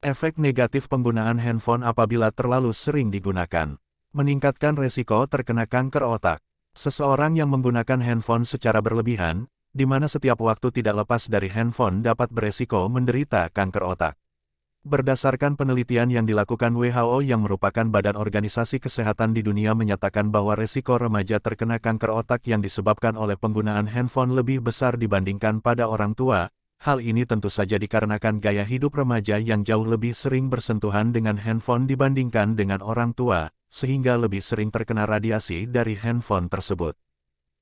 Efek negatif penggunaan handphone apabila terlalu sering digunakan. Meningkatkan resiko terkena kanker otak. Seseorang yang menggunakan handphone secara berlebihan, di mana setiap waktu tidak lepas dari handphone dapat beresiko menderita kanker otak. Berdasarkan penelitian yang dilakukan WHO yang merupakan Badan Organisasi Kesehatan di Dunia menyatakan bahwa resiko remaja terkena kanker otak yang disebabkan oleh penggunaan handphone lebih besar dibandingkan pada orang tua. Hal ini tentu saja dikarenakan gaya hidup remaja yang jauh lebih sering bersentuhan dengan handphone dibandingkan dengan orang tua, sehingga lebih sering terkena radiasi dari handphone tersebut.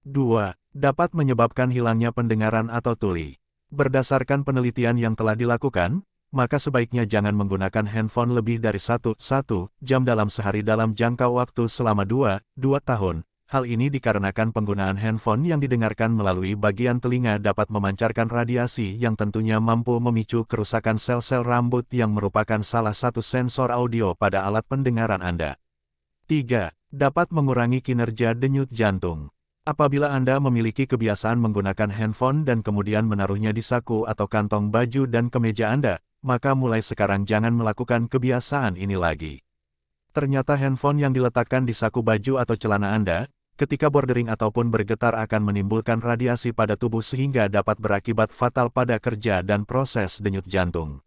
2. Dapat menyebabkan hilangnya pendengaran atau tuli. Berdasarkan penelitian yang telah dilakukan, maka sebaiknya jangan menggunakan handphone lebih dari 1 jam dalam sehari dalam jangka waktu selama 2 tahun. Hal ini dikarenakan penggunaan handphone yang didengarkan melalui bagian telinga dapat memancarkan radiasi yang tentunya mampu memicu kerusakan sel-sel rambut yang merupakan salah satu sensor audio pada alat pendengaran Anda. 3. Dapat mengurangi kinerja denyut jantung. Apabila Anda memiliki kebiasaan menggunakan handphone dan kemudian menaruhnya di saku atau kantong baju dan kemeja Anda, maka mulai sekarang jangan melakukan kebiasaan ini lagi. Ternyata handphone yang diletakkan di saku baju atau celana Anda, ketika bordering ataupun bergetar akan menimbulkan radiasi pada tubuh sehingga dapat berakibat fatal pada kerja dan proses denyut jantung.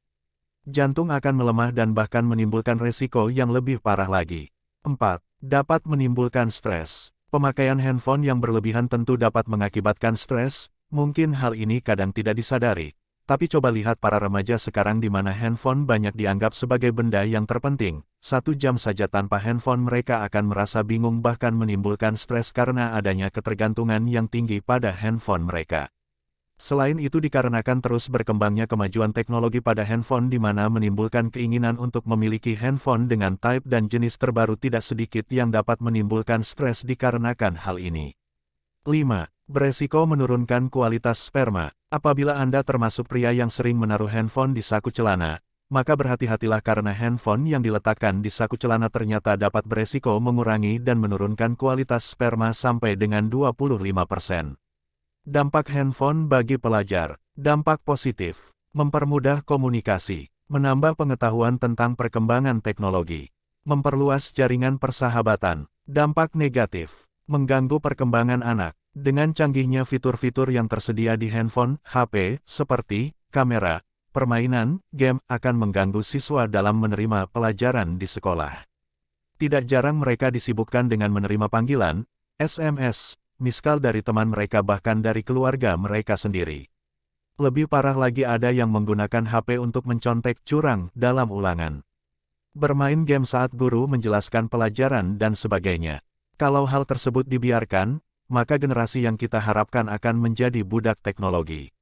Jantung akan melemah dan bahkan menimbulkan resiko yang lebih parah lagi. 4. Dapat menimbulkan stres. Pemakaian handphone yang berlebihan tentu dapat mengakibatkan stres, mungkin hal ini kadang tidak disadari. Tapi coba lihat para remaja sekarang di mana handphone banyak dianggap sebagai benda yang terpenting. 1 jam saja tanpa handphone mereka akan merasa bingung bahkan menimbulkan stres karena adanya ketergantungan yang tinggi pada handphone mereka. Selain itu dikarenakan terus berkembangnya kemajuan teknologi pada handphone di mana menimbulkan keinginan untuk memiliki handphone dengan type dan jenis terbaru tidak sedikit yang dapat menimbulkan stres dikarenakan hal ini. 5. Beresiko menurunkan kualitas sperma. Apabila Anda termasuk pria yang sering menaruh handphone di saku celana, maka berhati-hatilah karena handphone yang diletakkan di saku celana ternyata dapat beresiko mengurangi dan menurunkan kualitas sperma sampai dengan 25%. Dampak handphone bagi pelajar. Dampak positif. Mempermudah komunikasi. Menambah pengetahuan tentang perkembangan teknologi. Memperluas jaringan persahabatan. Dampak negatif. Mengganggu perkembangan anak. Dengan canggihnya fitur-fitur yang tersedia di handphone, HP, seperti kamera, permainan, game, akan mengganggu siswa dalam menerima pelajaran di sekolah. Tidak jarang mereka disibukkan dengan menerima panggilan, SMS, miskal dari teman mereka bahkan dari keluarga mereka sendiri. Lebih parah lagi ada yang menggunakan HP untuk mencontek curang dalam ulangan. Bermain game saat guru menjelaskan pelajaran dan sebagainya. Kalau hal tersebut dibiarkan, maka generasi yang kita harapkan akan menjadi budak teknologi.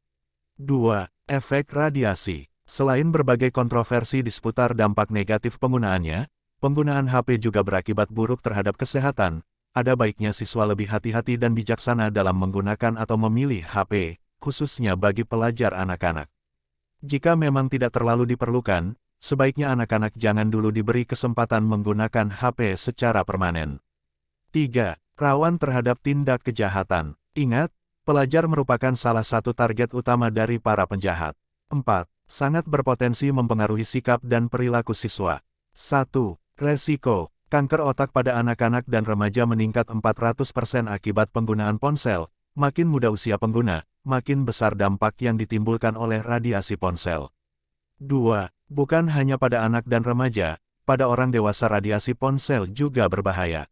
2. Efek radiasi. Selain berbagai kontroversi di seputar dampak negatif penggunaannya, penggunaan HP juga berakibat buruk terhadap kesehatan. Ada baiknya siswa lebih hati-hati dan bijaksana dalam menggunakan atau memilih HP, khususnya bagi pelajar anak-anak. Jika memang tidak terlalu diperlukan, sebaiknya anak-anak jangan dulu diberi kesempatan menggunakan HP secara permanen. 3. Rawan terhadap tindak kejahatan. Ingat, pelajar merupakan salah satu target utama dari para penjahat. 4. Sangat berpotensi mempengaruhi sikap dan perilaku siswa. 1. Resiko. Kanker otak pada anak-anak dan remaja meningkat 400% akibat penggunaan ponsel. Makin muda usia pengguna, makin besar dampak yang ditimbulkan oleh radiasi ponsel. 2. Bukan hanya pada anak dan remaja, pada orang dewasa radiasi ponsel juga berbahaya.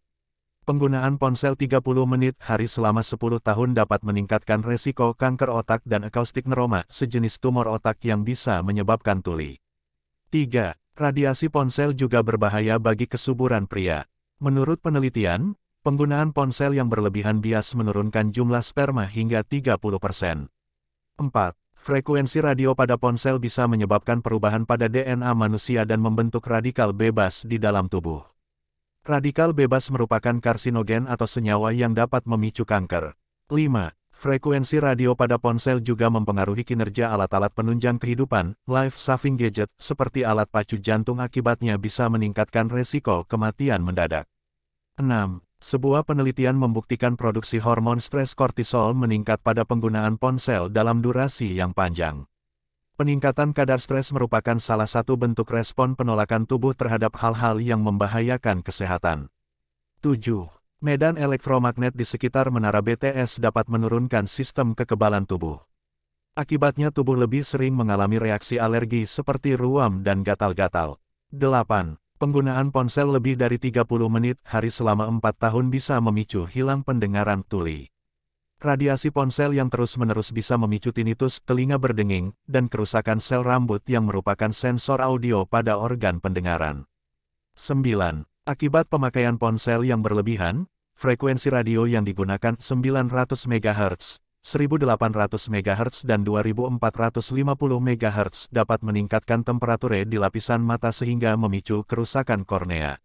Penggunaan ponsel 30 menit hari selama 10 tahun dapat meningkatkan resiko kanker otak dan akaustik neuroma, sejenis tumor otak yang bisa menyebabkan tuli. 3. Radiasi ponsel juga berbahaya bagi kesuburan pria. Menurut penelitian, penggunaan ponsel yang berlebihan bias menurunkan jumlah sperma hingga 30%. 4. Frekuensi radio pada ponsel bisa menyebabkan perubahan pada DNA manusia dan membentuk radikal bebas di dalam tubuh. Radikal bebas merupakan karsinogen atau senyawa yang dapat memicu kanker. 5. Frekuensi radio pada ponsel juga mempengaruhi kinerja alat-alat penunjang kehidupan, life-saving gadget, seperti alat pacu jantung akibatnya bisa meningkatkan resiko kematian mendadak. 6. Sebuah penelitian membuktikan produksi hormon stres kortisol meningkat pada penggunaan ponsel dalam durasi yang panjang. Peningkatan kadar stres merupakan salah satu bentuk respon penolakan tubuh terhadap hal-hal yang membahayakan kesehatan. 7. Medan elektromagnet di sekitar menara BTS dapat menurunkan sistem kekebalan tubuh. Akibatnya tubuh lebih sering mengalami reaksi alergi seperti ruam dan gatal-gatal. 8. Penggunaan ponsel lebih dari 30 menit hari selama 4 tahun bisa memicu hilang pendengaran tuli. Radiasi ponsel yang terus-menerus bisa memicu tinnitus, telinga berdenging, dan kerusakan sel rambut yang merupakan sensor audio pada organ pendengaran. 9. Akibat pemakaian ponsel yang berlebihan, frekuensi radio yang digunakan 900 MHz, 1800 MHz dan 2450 MHz dapat meningkatkan temperatur di lapisan mata sehingga memicu kerusakan kornea.